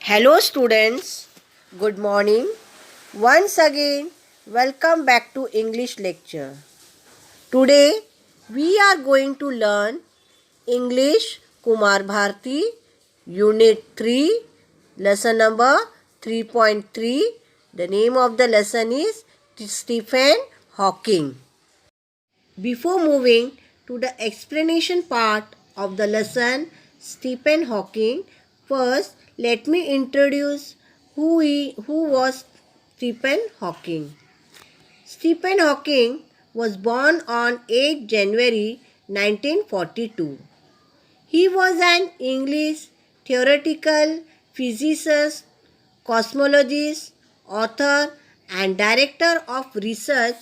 Hello students, good morning. Once again, welcome back to English lecture. Today we are going to learn English Kumar Bharti Unit 3, lesson number 3.3. The name of the lesson is Stephen Hawking. Before moving to the explanation part of the lesson, Stephen Hawking, first let me introduce who was Stephen Hawking. Stephen Hawking was born on 8 January 1942. He was an English theoretical physicist, cosmologist, author, and director of research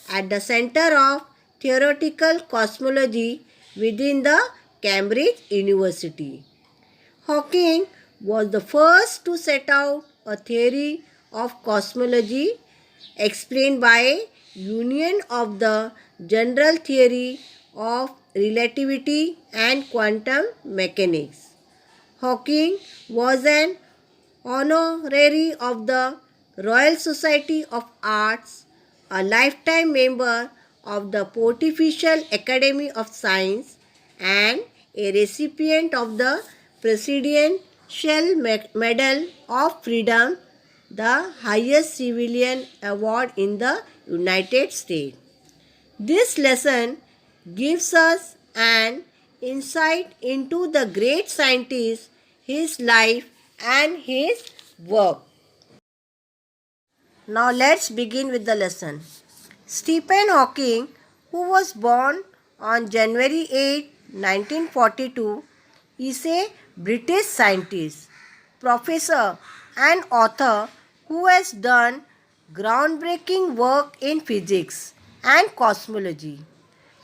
at the Center of Theoretical Cosmology within the Cambridge University. Hawking was the first to set out a theory of cosmology explained by union of the general theory of relativity and quantum mechanics. Hawking was an honorary of the Royal Society of Arts, a lifetime member of the Pontifical Academy of Science, and a recipient of the Presidential Medal of Freedom, the highest civilian award in the United States. This lesson gives us an insight into the great scientist, his life, and his work. Now let's begin with the lesson. Stephen Hawking, who was born on January 8, 1942, is a British scientist, professor, and author who has done groundbreaking work in physics and cosmology,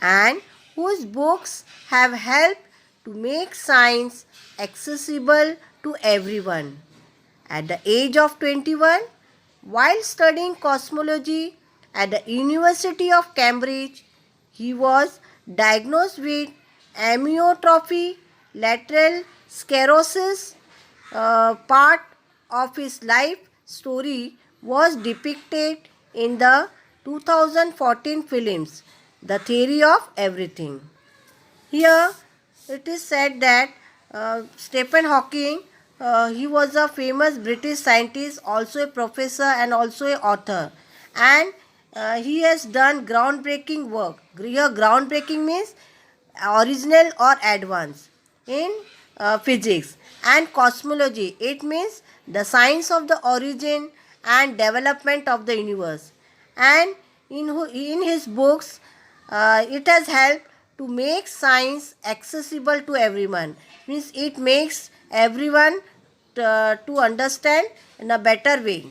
and whose books have helped to make science accessible to everyone. At the age of 21, while studying cosmology at the University of Cambridge, he was diagnosed with amyotrophy lateral sclerosis. Part of his life story was depicted in the 2014 films The Theory of Everything. Here it is said that Stephen Hawking, he was a famous British scientist, also a professor and also an author, and he has done groundbreaking work. Here groundbreaking means original or advanced in physics, and cosmology, it means the science of the origin and development of the universe. And in his books, it has helped to make science accessible to everyone, means it makes everyone to understand in a better way.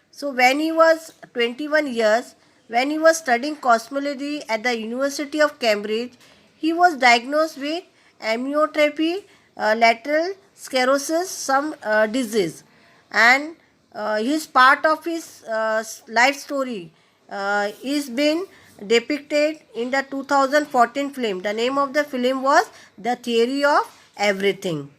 So when he was 21 years, when he was studying cosmology at the University of Cambridge, he was diagnosed with amyotrophy lateral sclerosis, some disease, and his part of his life story is been depicted in the 2014 film. The name of the film was The Theory of Everything.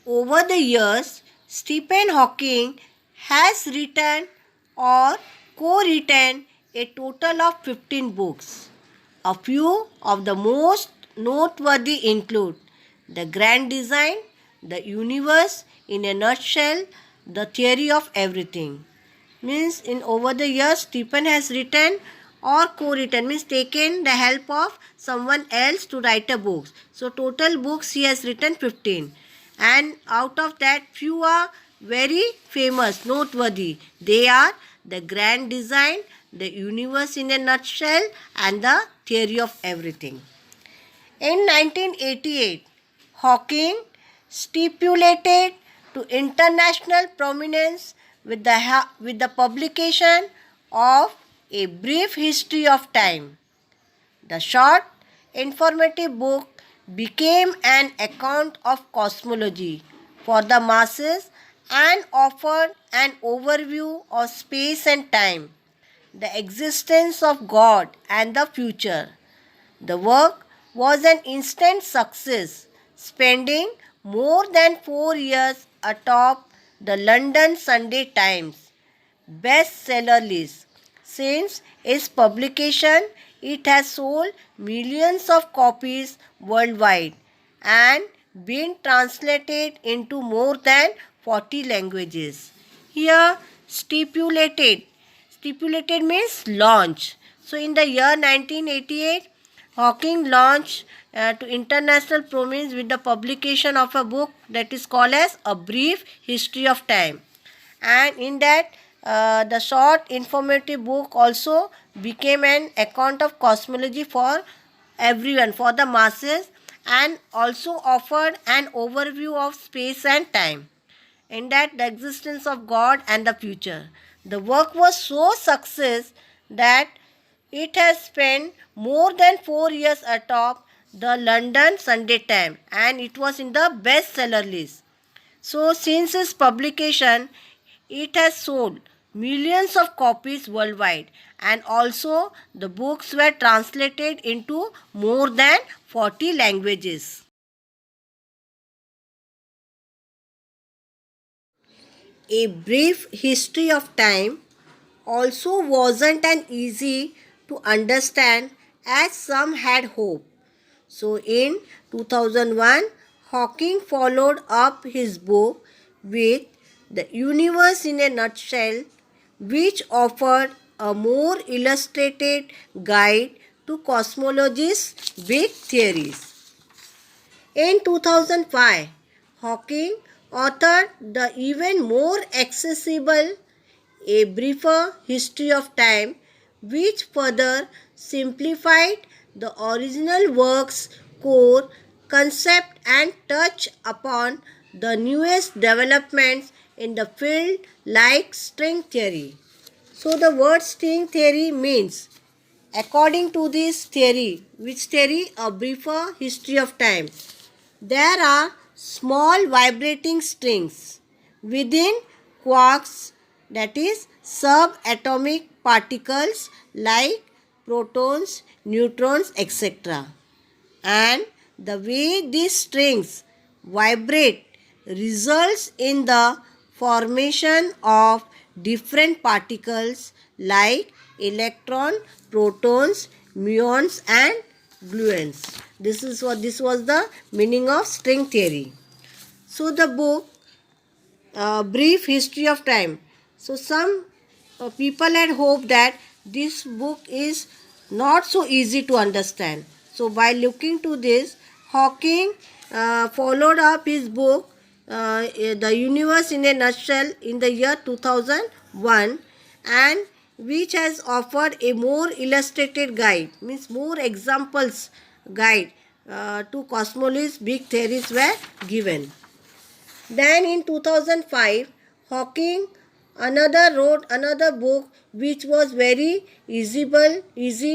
Over the years, Stephen Hawking has written or co-written a total of 15 books. A few of the most noteworthy include The Grand Design, The Universe in a Nutshell, The Theory of Everything. Means in over the years, Stephen has written or co-written, means taken the help of someone else to write a book. So total books he has written 15, and out of that few are very famous, noteworthy. They are The Grand Design, The Universe in a Nutshell, and The Theory of Everything. In 1988, Hawking stipulated to international prominence with the publication of A Brief History of Time. The short, informative book became an account of cosmology for the masses and offered an overview of space and time, the existence of God, and the future. The work was an instant success, spending more than 4 years atop the London Sunday Times bestseller list. Since its publication, it has sold millions of copies worldwide and been translated into more than 40 languages. Here, stipulated. Stipulated means launch. So, in the year 1988, Hawking launched to international prominence with the publication of a book that is called as A Brief History of Time. And in that, the short informative book also became an account of cosmology for everyone, for the masses, and also offered an overview of space and time, in that the existence of God and the future. The work was so success that it has spent more than 4 years atop the London Sunday Times, and it was in the bestseller list. So, since its publication, it has sold millions of copies worldwide, and also the books were translated into more than 40 languages. A Brief History of Time also wasn't an easy to understand as some had hoped. So in 2001, Hawking followed up his book with The Universe in a Nutshell, which offered a more illustrated guide to cosmology's big theories. In 2005, Hawking authored the even more accessible A Briefer History of Time, which further simplified the original work's core concept and touched upon the newest developments in the field like string theory. So the word string theory means, according to this theory, which theory? A Briefer History of Time. There are small vibrating strings within quarks, that is subatomic particles like protons, neutrons, etc. And the way these strings vibrate results in the formation of different particles like electron, protons, muons and gluons. This was the meaning of string theory. So the book Brief History of Time. So some people had hoped that this book is not so easy to understand. So by looking to this, Hawking followed up his book The Universe in a Nutshell in the year 2001, and which has offered a more illustrated guide, means more examples guide to cosmology's big theories were given. Then in 2005, Hawking wrote another book which was very easy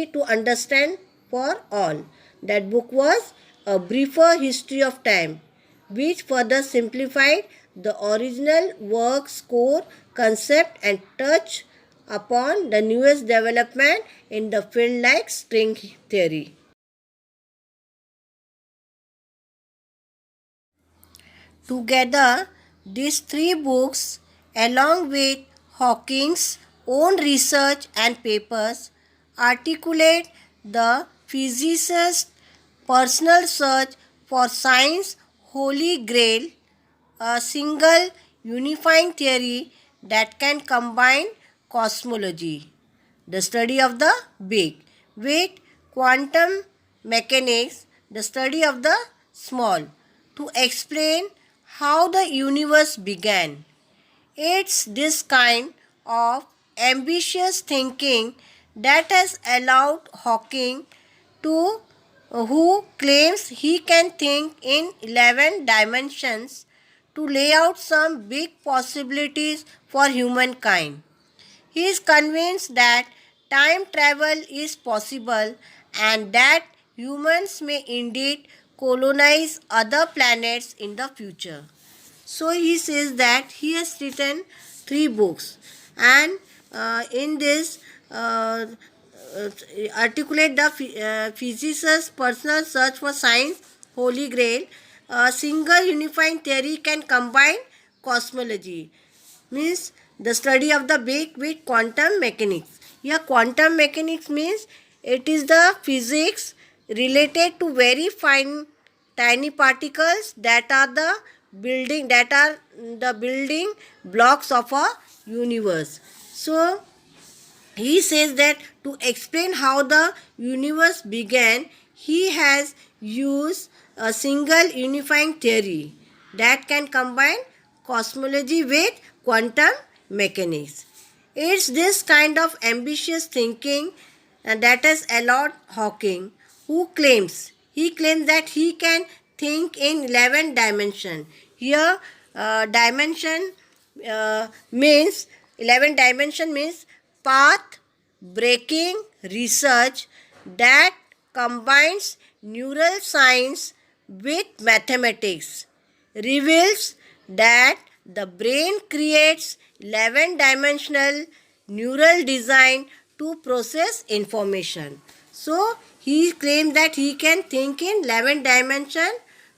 to understand for all. That book was A Briefer History of Time, which further simplified the original work's core concept and touched upon the newest development in the field like string theory. Together, these three books, along with Hawking's own research and papers, articulate the physicist's personal search for science's holy grail, a single unifying theory that can combine cosmology, the study of the big, with quantum mechanics, the study of the small, to explain how the universe began. It's this kind of ambitious thinking that has allowed Hawking to who claims he can think in 11 dimensions to lay out some big possibilities for humankind. He is convinced that time travel is possible and that humans may indeed colonize other planets in the future. So he says that he has written three books, and in this uh, articulate the physicist's personal search for science, holy grail, a single unifying theory can combine cosmology, means the study of the big with quantum mechanics. Here quantum mechanics means it is the physics related to very fine tiny particles that are the building blocks of a universe. So he says that to explain how the universe began, he has used a single unifying theory that can combine cosmology with quantum mechanics. It's this kind of ambitious thinking that has allowed Hawking, who claims that he can think in 11 dimension. Here, dimension means 11 dimension means path breaking research that combines neural science with mathematics reveals that the brain creates 11 dimensional neural design to process information. So he claims that he can think in 11 dimension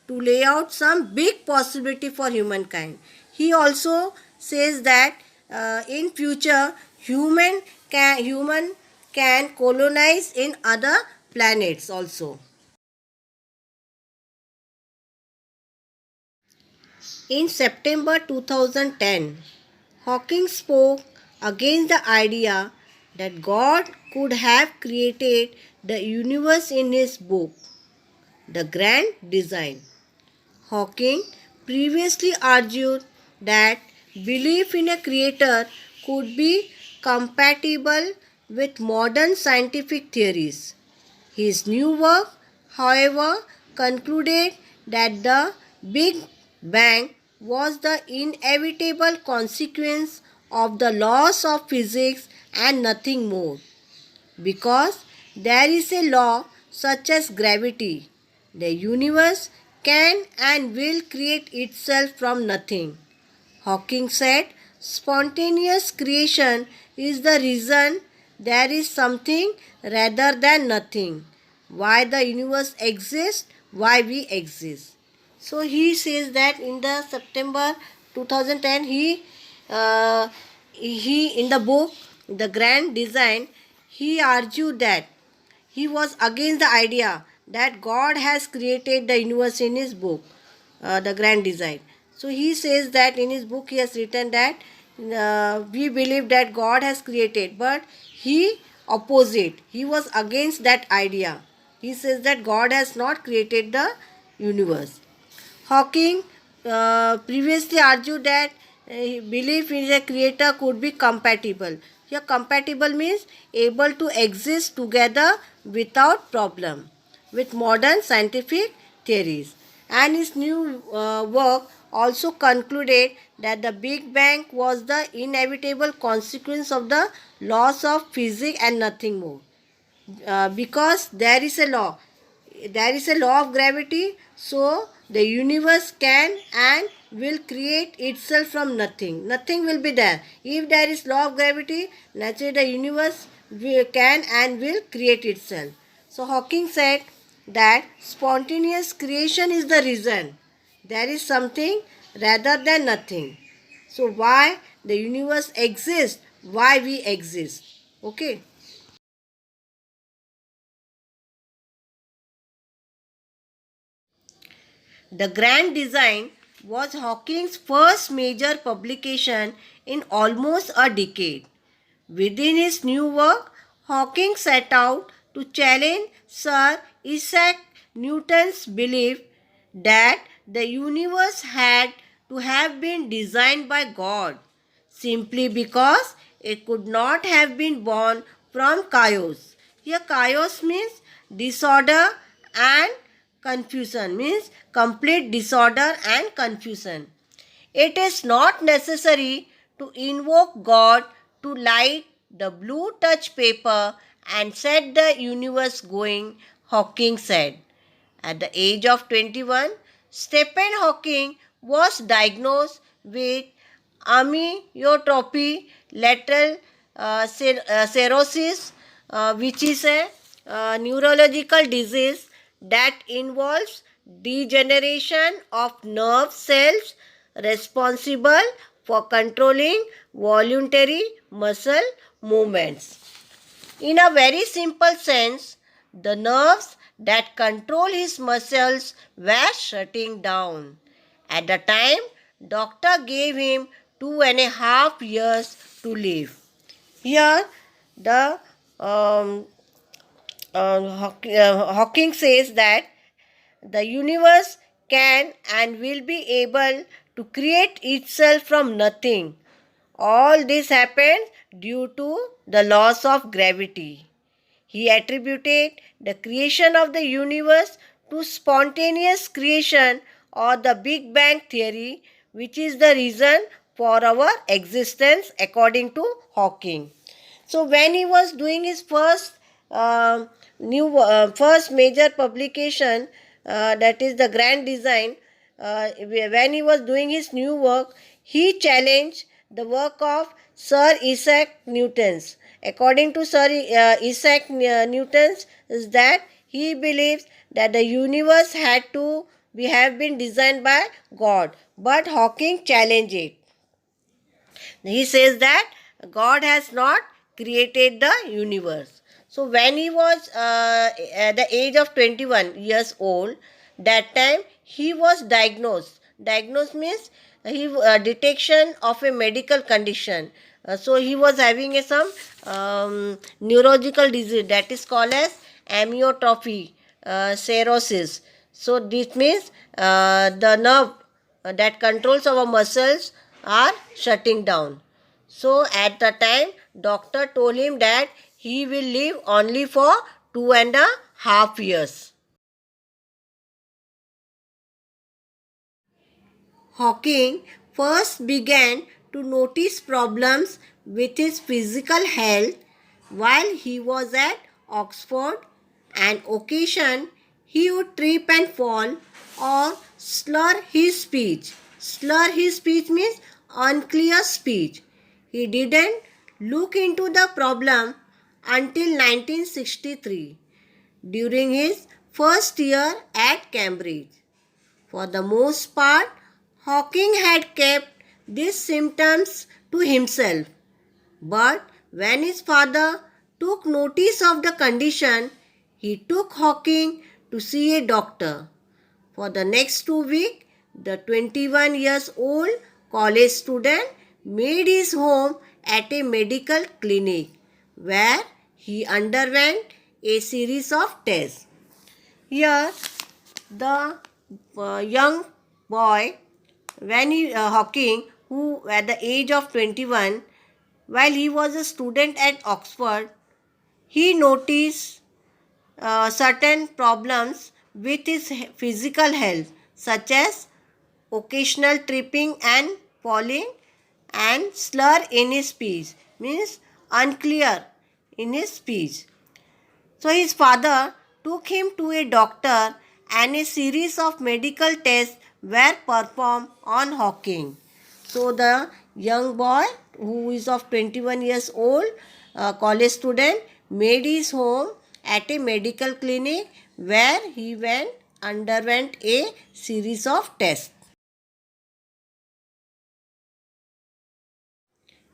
to lay out some big possibility for humankind. He also says that in future human can colonize in other planets also. In September 2010, Hawking spoke against the idea that God could have created the universe in his book, The Grand Design. Hawking previously argued that belief in a creator could be compatible with modern scientific theories. His new work, however, concluded that the Big Bang was the inevitable consequence of the laws of physics and nothing more. Because there is a law such as gravity, the universe can and will create itself from nothing. Hawking said spontaneous creation is the reason there is something rather than nothing. Why the universe exists, why we exist. So he says that in the September 2010 he in the book The Grand Design he argued that he was against the idea that God has created the universe in his book, The Grand Design. So he says that in his book he has written that we believe that God has created, but he opposed it. He was against that idea. He says that God has not created the universe. Hawking previously argued that belief in a creator could be compatible. Here, compatible means able to exist together without problem with modern scientific theories. And his new work also concluded that the Big Bang was the inevitable consequence of the laws of physics and nothing more. Because there is a law of gravity, so the universe can and will create itself from nothing will be there. If there is law of gravity, naturally the universe can and will create itself. So Hawking said that spontaneous creation is the reason there is something rather than nothing. So why the universe exists, why we exist. Okay. The Grand Design was Hawking's first major publication in almost a decade. Within his new work, Hawking set out to challenge Sir Isaac Newton's belief that the universe had to have been designed by God simply because it could not have been born from chaos. Here, chaos means disorder and confusion, means complete disorder and confusion. It is not necessary to invoke God to light the blue touch paper and set the universe going, Hawking said. At the age of 21, Stephen Hawking was diagnosed with amyotrophy lateral sclerosis, which is a neurological disease that involves degeneration of nerve cells responsible for controlling voluntary muscle movements. In a very simple sense, the nerves that control his muscles were shutting down. At the time, doctor gave him 2.5 years to live. Here, the Hawking says that the universe can and will be able to create itself from nothing. All this happened due to the laws of gravity. He attributed the creation of the universe to spontaneous creation or the Big Bang theory, which is the reason for our existence according to Hawking. So when he was doing his first major publication, that is the Grand Design, when he was doing his new work, he challenged the work of Sir Isaac Newton's. According to Sir Isaac Newton's, is that he believes that the universe had to have been designed by God, but Hawking challenged it. He says that God has not created the universe. So when he was at the age of 21 years old, that time he was diagnosed. Diagnosed means he detection of a medical condition. So he was having some neurological disease that is called as amyotrophy, cirrhosis. So this means the nerve that controls our muscles are shutting down. So at the time, doctor told him that he will live only for 2.5 years. Hawking first began to notice problems with his physical health while he was at Oxford. On occasion, he would trip and fall or slur his speech. Slur his speech means unclear speech. He didn't look into the problem until 1963 during his first year at Cambridge. For the most part, Hawking had kept these symptoms to himself. But when his father took notice of the condition, he took Hawking to see a doctor. For the next 2 weeks, the 21 years old college student made his home at a medical clinic where he underwent a series of tests. Here, the young boy, Hawking, who at the age of 21, while he was a student at Oxford, he noticed certain problems with his physical health, such as occasional tripping and falling and slur in his speech, means unclear in his speech. So his father took him to a doctor and a series of medical tests were performed on Hawking. So the young boy who is of 21 years old, college student, made his home at a medical clinic where he underwent a series of tests.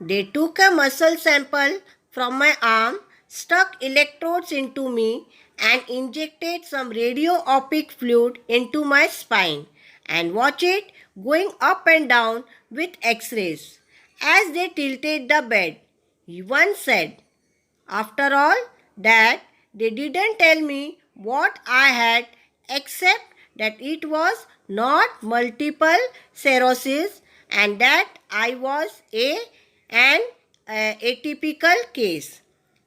They took a muscle sample from my arm, stuck electrodes into me, and injected some radioactive fluid into my spine and watched it going up and down with x-rays as they tilted the bed. He once said, "After all that, they didn't tell me what I had except that it was not multiple sclerosis and that I was an atypical case."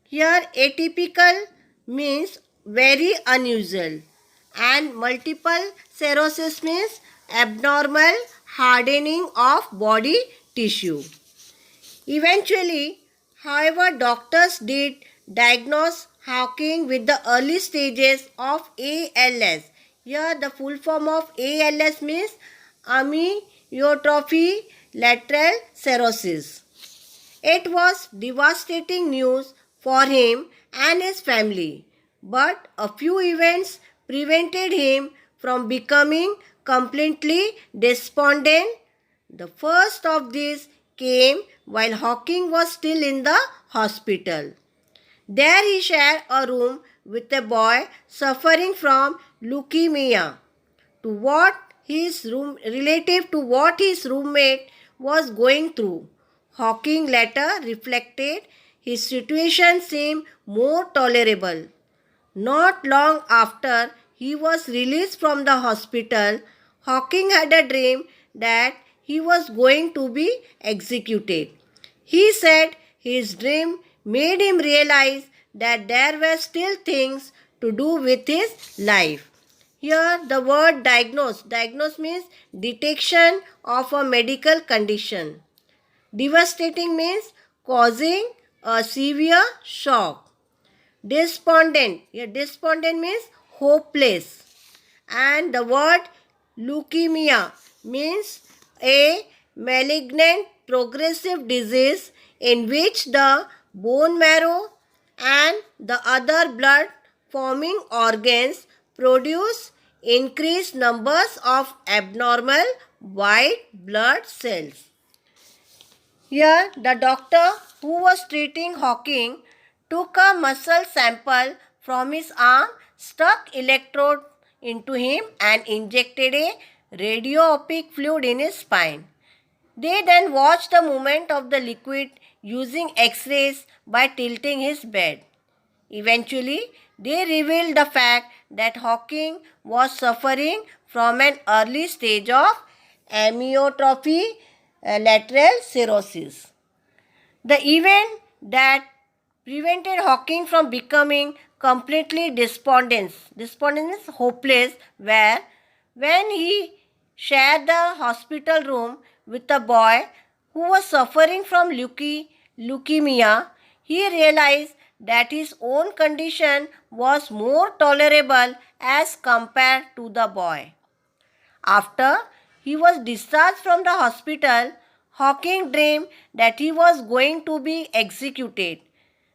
Here atypical means very unusual and multiple sclerosis means abnormal hardening of body tissue. Eventually, however, doctors did diagnose Hawking with the early stages of ALS. Here, the full form of ALS means amyotrophy lateral sclerosis. It was devastating news for him and his family, but a few events prevented him from becoming completely despondent. The first of these came while Hawking was still in the hospital. There he shared a room with a boy suffering from leukemia. To what his room relative to what his roommate was going through. Hawking later reflected his situation seemed more tolerable. Not long after he was released from the hospital, Hawking had a dream that he was going to be executed. He said his dream made him realize that there were still things to do with his life. Here, the word diagnose. Diagnose means detection of a medical condition. Devastating means causing a severe shock. Despondent. Here, despondent means hopeless. And the word leukemia means a malignant progressive disease in which the bone marrow and the other blood forming organs produce increased numbers of abnormal white blood cells. Here, the doctor who was treating Hawking took a muscle sample from his arm, stuck electrode into him, and injected a radioactive fluid in his spine. They then watched the movement of the liquid using X-rays by tilting his bed. Eventually, they revealed the fact that Hawking was suffering from an early stage of amyotrophy lateral sclerosis. The event that prevented Hawking from becoming completely despondent is hopeless, where when he shared the hospital room with a boy who was suffering from leukemia, he realized that his own condition was more tolerable as compared to the boy. After he was discharged from the hospital, Hawking dreamed that he was going to be executed.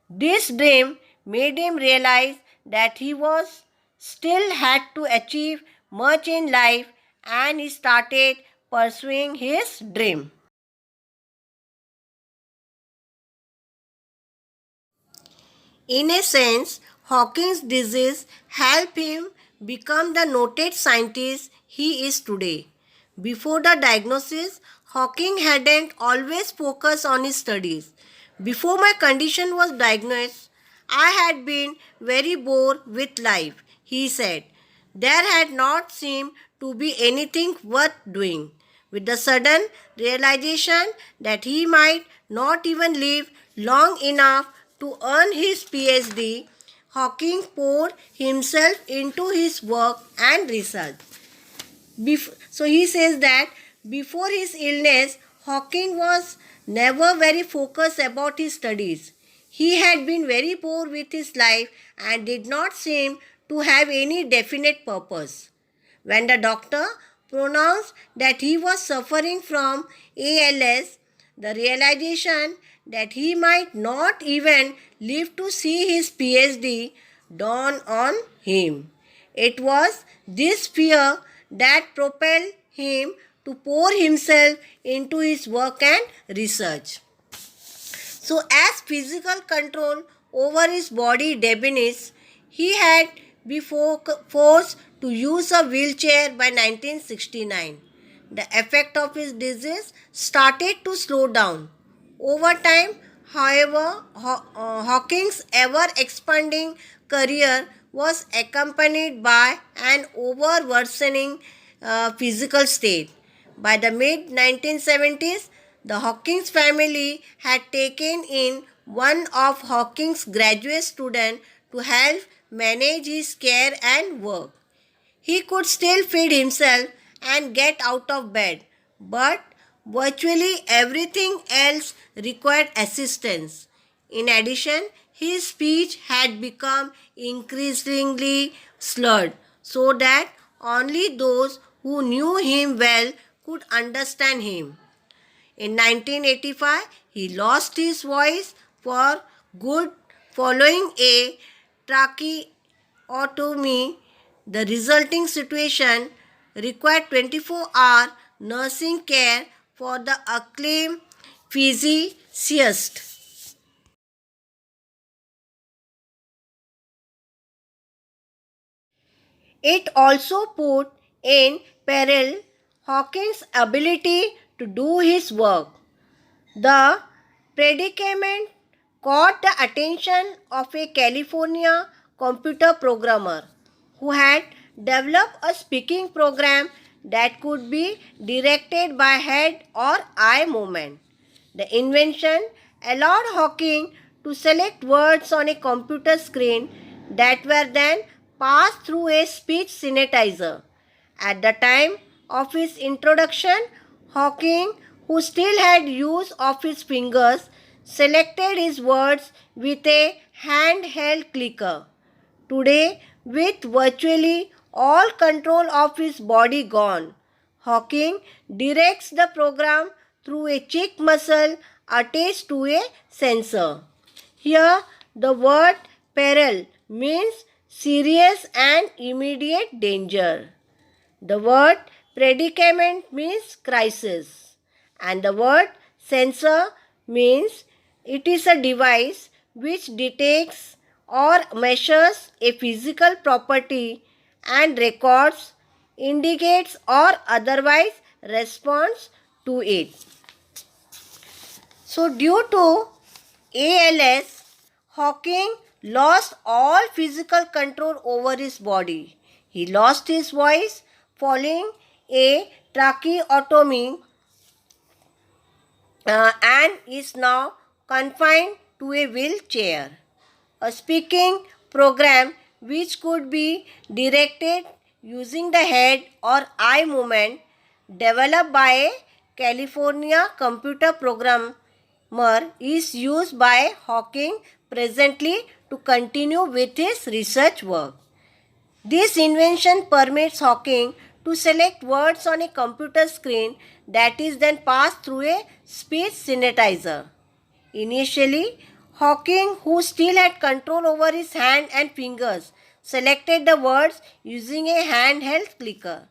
This dream made him realize that he was still had to achieve much in life, and he started pursuing his dream. In a sense, Hawking's disease helped him become the noted scientist he is today. Before the diagnosis, Hawking hadn't always focused on his studies. Before my condition was diagnosed, I had been very bored with life, he said. There had not seemed to be anything worth doing. With the sudden realization that he might not even live long enough to earn his PhD, Hawking poured himself into his work and research. So he says that before his illness, Hawking was never very focused about his studies. He had been very poor with his life and did not seem to have any definite purpose. When the doctor pronounced that he was suffering from ALS, the realization that he might not even live to see his PhD dawned on him. It was this fear that propelled him to pour himself into his work and research. So, as physical control over his body diminished, he had been forced to use a wheelchair by 1969. The effect of his disease started to slow down. Over time, however, Hawking's ever expanding career was accompanied by an over worsening physical state. By the mid 1970s, the Hawkins family had taken in one of Hawking's graduate students to help manage his care and work. He could still feed himself and get out of bed, but virtually everything else required assistance. In addition, his speech had become increasingly slurred, so that only those who knew him well could understand him. In 1985, he lost his voice for good following a tracheotomy. The resulting situation required 24-hour nursing care for the acclaimed physicist. It also put in peril Hawking's ability to do his work. The predicament caught the attention of a California computer programmer who had developed a speaking program that could be directed by head or eye movement. The invention allowed Hawking to select words on a computer screen that were then passed through a speech synthesizer. At the time of his introduction, Hawking, who still had use of his fingers, selected his words with a handheld clicker. Today, with virtually all control of his body gone, Hawking directs the program through a cheek muscle attached to a sensor. Here, the word peril means serious and immediate danger. The word predicament means crisis, and the word sensor means it is a device which detects or measures a physical property and records, indicates, or otherwise responds to it. So, due to ALS, Hawking lost all physical control over his body. He lost his voice following a tracheotomy and is now confined to a wheelchair. A speaking program which could be directed using the head or eye movement developed by a California computer programmer is used by Hawking presently to continue with his research work. This invention permits Hawking to select words on a computer screen that is then passed through a speech synthesizer. Initially, Hawking, who still had control over his hand and fingers, selected the words using a handheld clicker.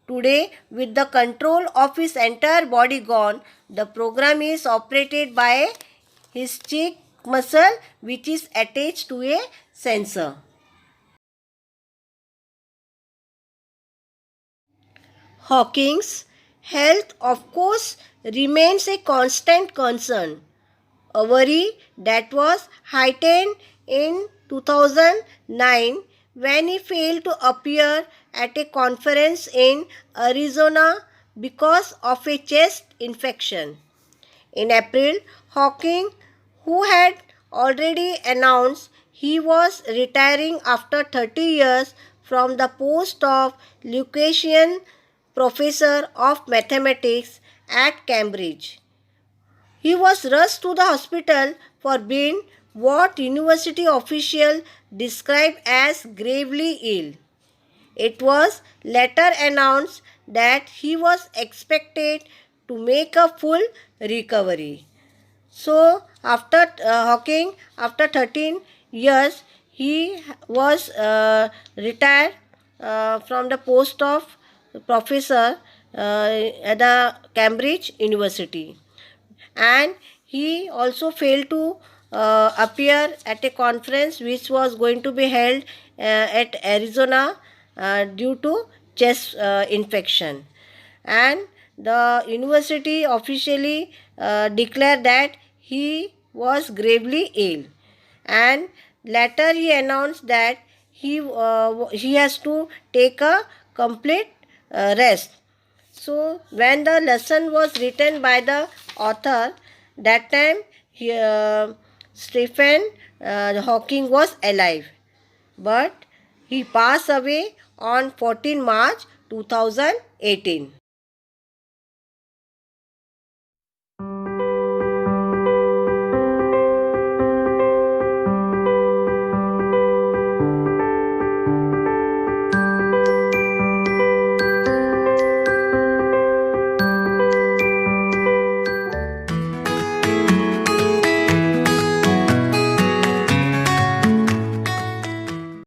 Today, with the control of his entire body gone, the program is operated by his cheek muscle which is attached to a sensor. Hawking's health, of course, remains a constant concern, a worry that was heightened in 2009 when he failed to appear at a conference in Arizona because of a chest infection. In April, Hawking, who had already announced he was retiring after 30 years from the post of Lucasian Professor of Mathematics at Cambridge, he was rushed to the hospital for being what university officials described as gravely ill. It was later announced that he was expected to make a full recovery. So, after Hawking, after 13 years, he was retired from the post of professor at the Cambridge University, and he also failed to appear at a conference which was going to be held at Arizona due to chest infection, and the university officially declared that he was gravely ill, and later he announced that he has to take a complete rest. So, when the lesson was written by the author, that time Stephen Hawking was alive, but he passed away on 14 March 2018.